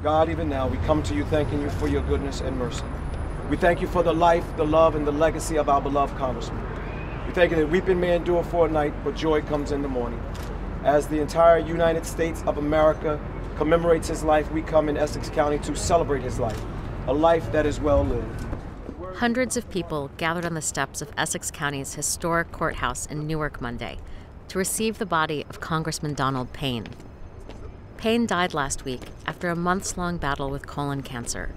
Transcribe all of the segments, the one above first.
God, even now, we come to you thanking you for your goodness and mercy. We thank you for the life, the love, and the legacy of our beloved Congressman. We thank you that weeping may endure for a night, but joy comes in the morning. As the entire United States of America commemorates his life, we come in Essex County to celebrate his life, a life that is well lived. Hundreds of people gathered on the steps of Essex County's historic courthouse in Newark Monday to receive the body of Congressman Donald Payne. Payne died last week after a months-long battle with colon cancer,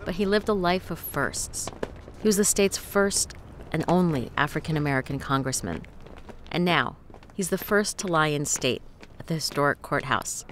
but he lived a life of firsts. He was the state's first and only African-American congressman. And now, he's the first to lie in state at the historic courthouse.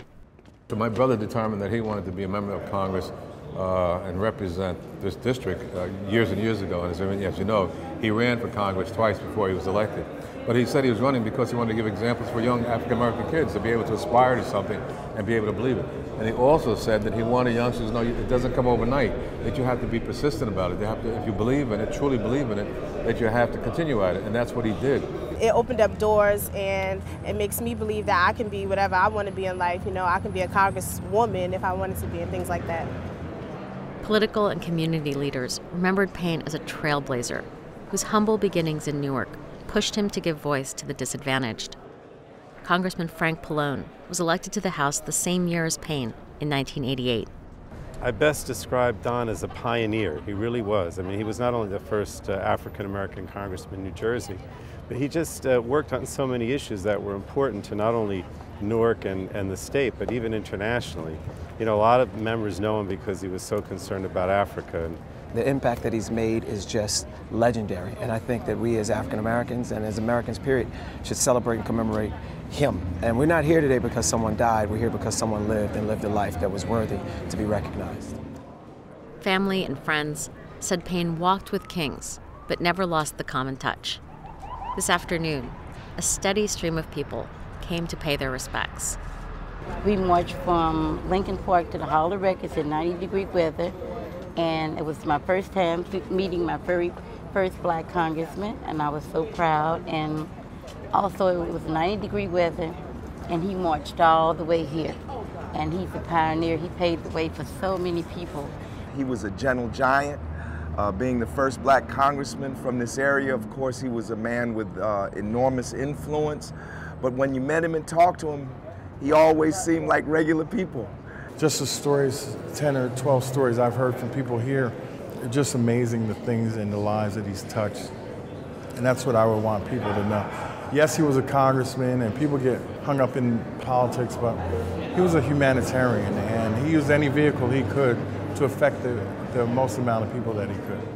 So my brother determined that he wanted to be a member of Congress and represent this district years and years ago. And as you know, he ran for Congress twice before he was elected. But he said he was running because he wanted to give examples for young African-American kids to be able to aspire to something and be able to believe it. And he also said that he wanted youngsters to know it doesn't come overnight, that you have to be persistent about it. You have to, if you believe in it, truly believe in it, that you have to continue at it, and that's what he did. It opened up doors, and it makes me believe that I can be whatever I want to be in life. You know, I can be a congresswoman if I wanted to be, and things like that. Political and community leaders remembered Payne as a trailblazer whose humble beginnings in Newark pushed him to give voice to the disadvantaged. Congressman Frank Pallone was elected to the House the same year as Payne in 1988. I best describe Don as a pioneer. He really was. I mean, he was not only the first African-American congressman in New Jersey, but he just worked on so many issues that were important to not only Newark and the state, but even internationally. You know, a lot of members know him because he was so concerned about Africa. The impact that he's made is just legendary, and I think that we as African Americans and as Americans, period, should celebrate and commemorate him. And we're not here today because someone died, we're here because someone lived and lived a life that was worthy to be recognized. Family and friends said Payne walked with kings, but never lost the common touch. This afternoon, a steady stream of people came to pay their respects. We marched from Lincoln Park to the Hall of Records in 90-degree weather. And it was my first time meeting my very first black congressman, and I was so proud. And also it was 90-degree weather, and he marched all the way here. And he's a pioneer. He paved the way for so many people. He was a gentle giant. Being the first black congressman from this area, of course, he was a man with enormous influence. But when you met him and talked to him, he always seemed like regular people. Just the stories, 10 or 12 stories I've heard from people here, are just amazing, the things and the lives that he's touched. And that's what I would want people to know. Yes, he was a congressman, and people get hung up in politics, but he was a humanitarian, and he used any vehicle he could to affect the most amount of people that he could.